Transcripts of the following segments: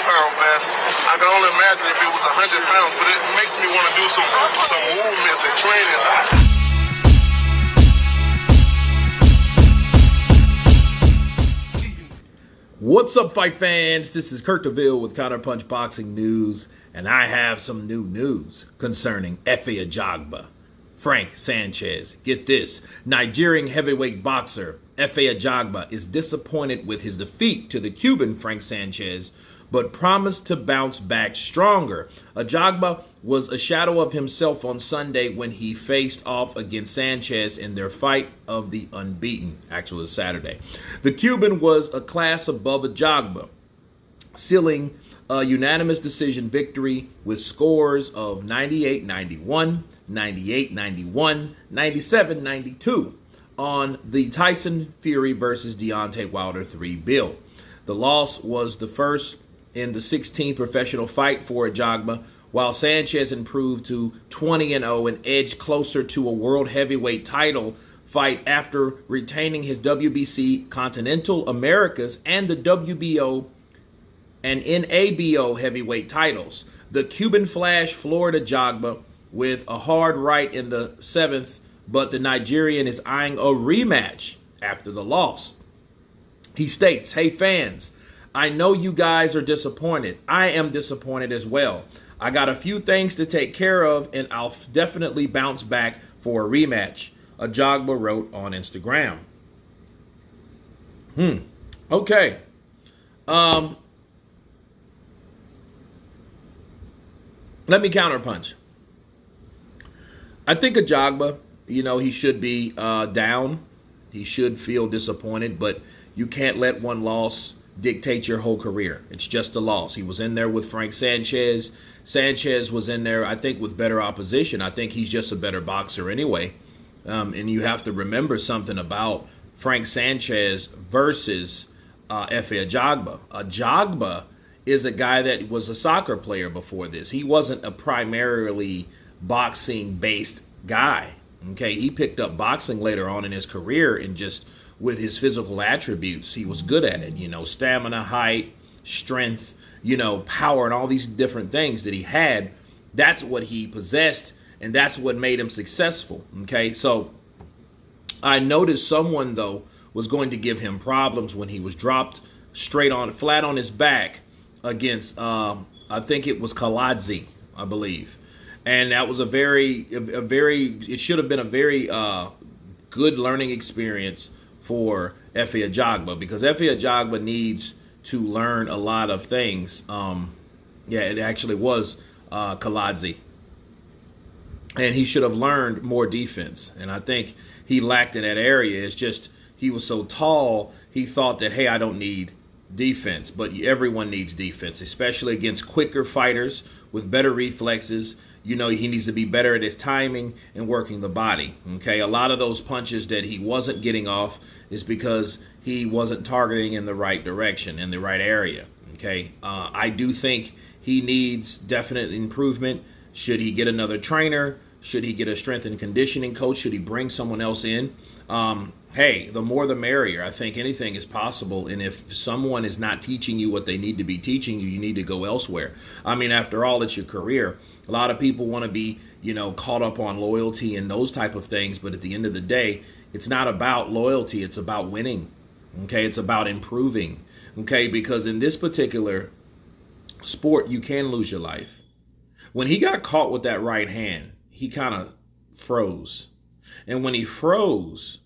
pound vest. I can only imagine if it was 100 pounds, but it makes me want to do some movements and training. What's up, fight fans? This is Kurt DeVille with Counterpunch Boxing News, and I have some new news concerning Ajagba. Frank Sanchez. Get this. Nigerian heavyweight boxer Ajagba is disappointed with his defeat to the Cuban Frank Sanchez, but promised to bounce back stronger. Ajagba was a shadow of himself on Sunday when he faced off against Sanchez in their fight of the unbeaten. Actually, it was Saturday. The Cuban was a class above Ajagba, sealing a unanimous decision victory with scores of 98-91, 98-91, 97-92 on the Tyson Fury versus Deontay Wilder 3 bill. The loss was the first in the 16th professional fight for Ajagba, while Sanchez improved to 20-0 and edged closer to a world heavyweight title fight after retaining his WBC Continental Americas and the WBO and NABO heavyweight titles. The Cuban Flash floored Ajagba with a hard right in the 7th, but the Nigerian is eyeing a rematch after the loss. He states, "Hey fans, I know you guys are disappointed. I am disappointed as well. I got a few things to take care of, and I'll definitely bounce back for a rematch," Ajagba wrote on Instagram. Okay. Let me counterpunch. I think Ajagba, he should be down. He should feel disappointed, but you can't let one loss dictate your whole career. It's just a loss. He was in there with Frank Sanchez. Sanchez was in there, I think, with better opposition. I think he's just a better boxer anyway. And you have to remember something about Frank Sanchez versus Ajagba. Ajagba is a guy that was a soccer player before this. He wasn't a primarily boxing-based guy. Okay, he picked up boxing later on in his career and just with his physical attributes, he was good at it. Stamina, height, strength, power, and all these different things that he had. That's what he possessed, and that's what made him successful. Okay, so I noticed someone, though, was going to give him problems when he was dropped flat on his back against, I think it was Kaladze, I believe. And that was it should have been a very good learning experience for Ajagba, because Ajagba needs to learn a lot of things. It actually was Kaladze. And he should have learned more defense. And I think he lacked in that area. It's just he was so tall, he thought that, hey, I don't need defense. But everyone needs defense, especially against quicker fighters with better reflexes. He needs to be better at his timing and working the body. Okay, a lot of those punches that he wasn't getting off is because he wasn't targeting in the right direction, in the right area. Okay, I do think he needs definite improvement. Should he get another trainer? Should he get a strength and conditioning coach? Should he bring someone else in? Hey, the more the merrier. I think anything is possible. And if someone is not teaching you what they need to be teaching you, you need to go elsewhere. I mean, after all, it's your career. A lot of people want to be, caught up on loyalty and those type of things. But at the end of the day, it's not about loyalty. It's about winning. Okay, it's about improving. Okay, because in this particular sport, you can lose your life. When he got caught with that right hand, he kind of froze. And when he froze,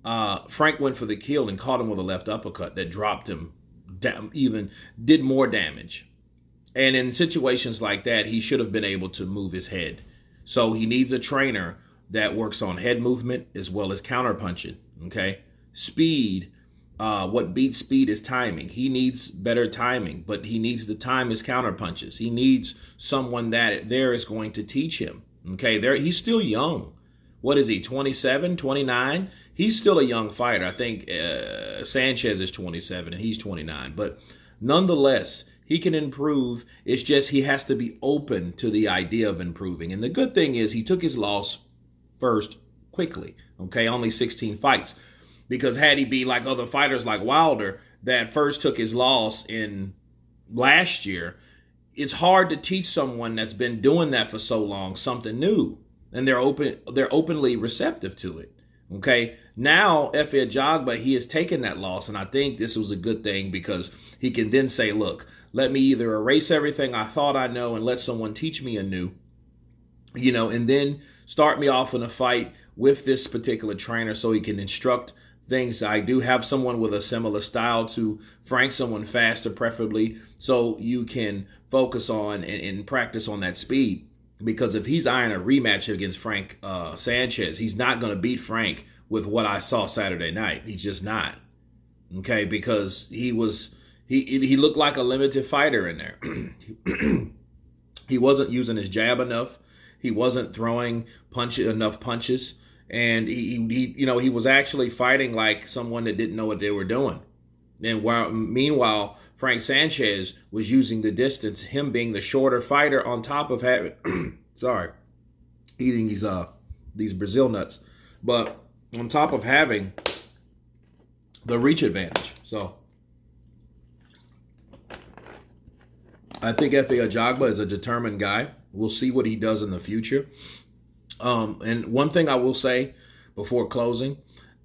Frank went for the kill and caught him with a left uppercut that dropped him down, even did more damage. And in situations like that, he should have been able to move his head. So he needs a trainer that works on head movement as well as counterpunching. Okay, speed. What beats speed is timing. He needs better timing, but he needs to time his counterpunches. He needs someone that there is going to teach him. Okay, he's still young. What is he, 27, 29? He's still a young fighter. I think Sanchez is 27 and he's 29. But nonetheless, he can improve. It's just he has to be open to the idea of improving. And the good thing is he took his loss first quickly. Okay, only 16 fights. Because had he be like other fighters like Wilder that first took his loss in last year, it's hard to teach someone that's been doing that for so long something new, and they're openly receptive to it. Okay, now Efe Ajagba, he has taken that loss, and I think this was a good thing because he can then say, look, let me either erase everything I thought I know and let someone teach me anew, and then start me off in a fight with this particular trainer so he can instruct things. I do have someone with a similar style to Frank, someone faster preferably, so you can focus on and practice on that speed. Because if he's eyeing a rematch against Frank Sanchez, he's not going to beat Frank with what I saw Saturday night. He's just not. Okay, because he looked like a limited fighter in there. He wasn't using his jab enough. He wasn't throwing enough punches, and he was actually fighting like someone that didn't know what they were doing. And meanwhile, Frank Sanchez was using the distance, him being the shorter fighter on top of having, eating these Brazil nuts, but on top of having the reach advantage. So I think Efe Ajagba is a determined guy. We'll see what he does in the future. And one thing I will say before closing,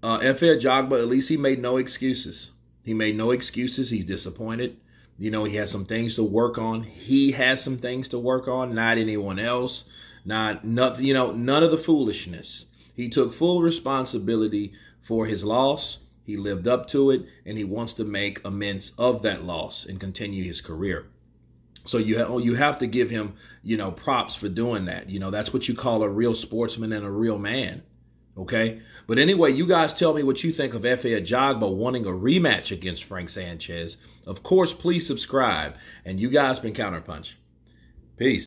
Efe Ajagba, at least he made no excuses. He made no excuses. He's disappointed. He has some things to work on. He has some things to work on, not anyone else. None of the foolishness. He took full responsibility for his loss. He lived up to it, and he wants to make amends of that loss and continue his career. So you have to give him, props for doing that. That's what you call a real sportsman and a real man. Okay? But anyway, you guys tell me what you think of Efe Ajagba wanting a rematch against Frank Sanchez. Of course, please subscribe. And you guys been Counterpunch. Peace.